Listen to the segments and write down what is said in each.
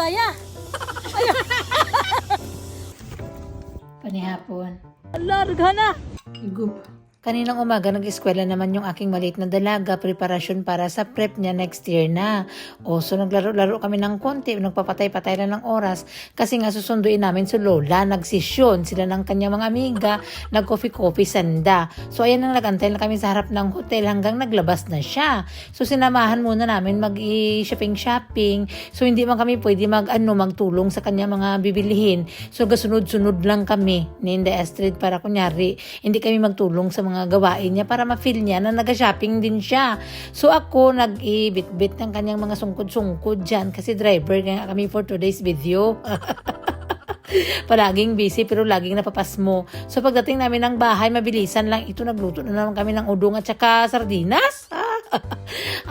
Baya. Panihapon. Larga na. Igup. Kaninang umaga nag-eskwela naman yung aking maliit na dalaga, preparasyon para sa prep niya next year na. So naglaro-laro kami ng konti, nagpapatay-patay na ng oras kasi nga susunduin namin si Lola, nagsisyon sila ng kanyang mga amiga, nag-coffee-coffee sanda. So ayan nang nagantay na kami sa harap ng hotel hanggang naglabas na siya. So sinamahan muna namin mag-shopping. So hindi man kami pwede magtulong sa kanyang mga bibilihin. So gasunod-sunod lang kami ni Inday Astrid para kunyari hindi kami magtulong sa mga gawain niya para ma-feel niya na nag-shopping din siya. So ako nag-ibit-bit ng kanyang mga sungkod-sungkod dyan kasi driver nga kami for today's video. Palaging busy pero laging napapasmo. So pagdating namin ng bahay, mabilisan lang ito. Nagluto na naman kami ng udong at saka sardinas.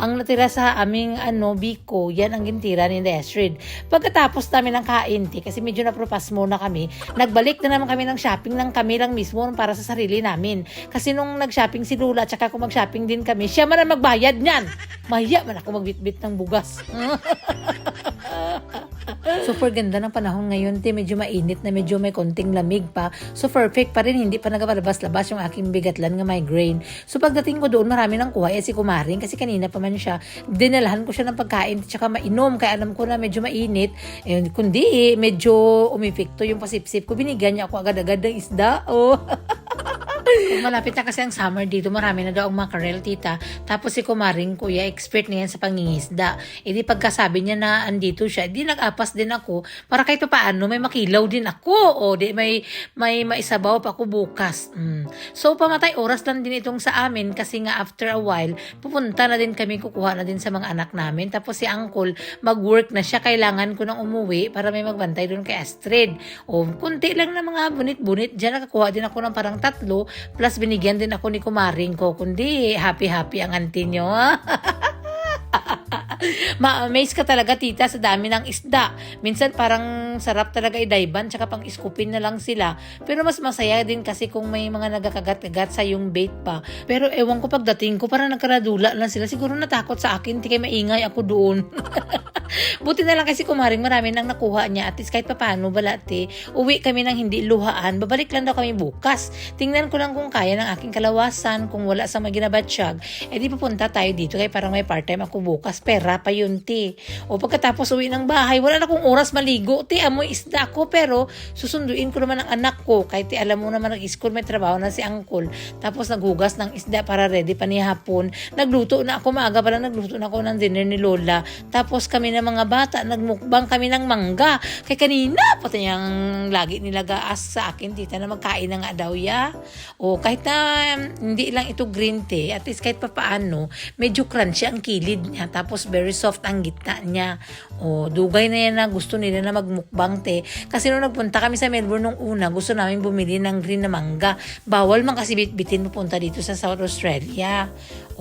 Ang natira sa aming biko, yan ang gintira ni Astrid. Pagkatapos namin ng kain, kasi medyo napropasmo na kami, nagbalik na naman kami ng shopping ng kami lang mismo para sa sarili namin. Kasi nung nag-shopping si Lula at saka kung mag-shopping din kami, siya man ang magbayad niyan. Mahiya man ako magbitbit ng bugas. Super ganda ng panahon ngayon, medyo mainit na, medyo may konting lamig pa. So perfect pa rin, hindi pa nagpalabas-labas yung aking bigatlan nga migraine. So pagdating ko doon, marami nang kuha si Kumaring kasi kanina pa man siya. Dinalahan ko siya ng pagkain at saka mainom, kaya alam ko na medyo mainit. Kundi medyo umipikto yung pasipsip ko. Binigyan niya ako agad-agad ng isda. Kung malapit na kasi ang summer dito, marami na daw ang mackerel, tita. Tapos si Kumaring kuya, expert na yan sa pangingisda. Di pagkasabi niya na andito siya, di nag-apas din ako para kahit paano may makilaw din ako. Di may maisabaw pa ako bukas. So pamatay oras lang din itong sa amin kasi nga after a while, pupunta na din kami, kukuha na din sa mga anak namin. Tapos si uncle, mag-work na siya. Kailangan ko nang umuwi para may magbantay doon kay Astrid. Kunti lang na mga bunit-bunit. Diyan nakakuha din ako ng parang 3. Plus, binigyan din ako ni Kumaring ko. Kundi, happy-happy ang auntie nyo. Ma-amaze ka talaga, tita, sa dami ng isda. Minsan parang sarap talaga idayban, tsaka pang iskupin na lang sila. Pero mas masaya din kasi kung may mga nagkakagat-kagat sa yung bait pa. Pero ewan ko pagdating ko, parang nagkaradula lang sila. Siguro natakot sa akin, di kayo maingay ako doon. Buti na lang kasi Kumaring marami nang nakuha niya. At least kahit paano balate, uwi kami ng hindi luhaan. Babalik lang daw kami bukas. Tingnan ko lang kung kaya ng aking kalawasan. Kung wala sa mga ginabatsyag, di pupunta tayo dito. Kaya parang may part-time ako bukas. Pera pa yun, ti. Pagkatapos uwi ng bahay, wala na akong oras maligo. Ti, amoy isda ako. Pero susunduin ko naman ang anak ko. Kahit alam mo naman nag-school, may trabaho na si uncle. Tapos naghugas ng isda para ready pa ni hapon. Nagluto na ako. Maaga pa lang nagluto na ako ng dinner ni Lola. Tapos kami na mga bata, nagmukbang kami ng mangga. Kaya kanina, pati yung lagi nila gaas sa akin, tita, na magkain na nga daw ya. Kahit na hindi lang ito green tea, at least kahit papaano, medyo crunchy ang kilid niya. Tapos very soft ang gitna niya. Dugay na yan na gusto nila na magmukbang te. Kasi nung nagpunta kami sa Melbourne nung una, gusto namin bumili ng green na mangga. Bawal man kasi bitbitin pupunta dito sa South Australia.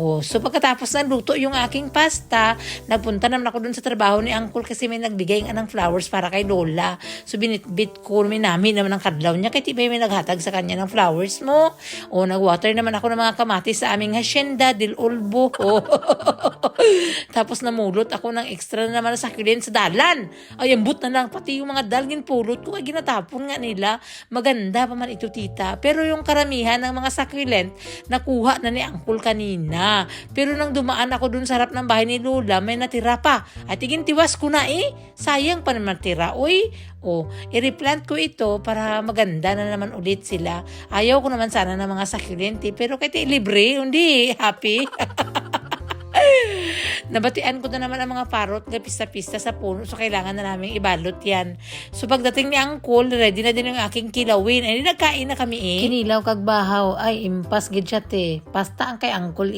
So pagkatapos naluto yung aking pasta, nagpunta naman ako dun sa trabaho ni uncle kasi may nagbigay ng flowers para kay Lola. So binitbit ko namin naman ang kadlaw niya kasi may naghatag sa kanya ng flowers mo. Nagwater naman ako ng mga kamatis sa aming hacienda del Olbo. Tapos namulot ako ng extra naman sa succulent sa dalan. Ambut na lang pati yung mga dalgin pulot ko ay ginatapon nga nila. Maganda pa man ito, tita. Pero yung karamihan ng mga succulent nakuha na ni uncle kanina. Pero nang dumaan ako dun sa harap ng bahay ni Lola, may natira pa. At tiwas ko na sayang pa naman tira. I-replant ko ito para maganda na naman ulit sila. Ayaw ko naman sana ng mga succulent, pero kahit libre, hindi happy. Nabatian ko na naman ang mga parot na pista-pista sa puno. So, kailangan na namin ibalot yan. So, pagdating ni uncle, ready na din yung aking kilawin. Nagkain na kami. Kinilaw kag bahaw. Ay, impas gid siya te. Pasta ang kay uncle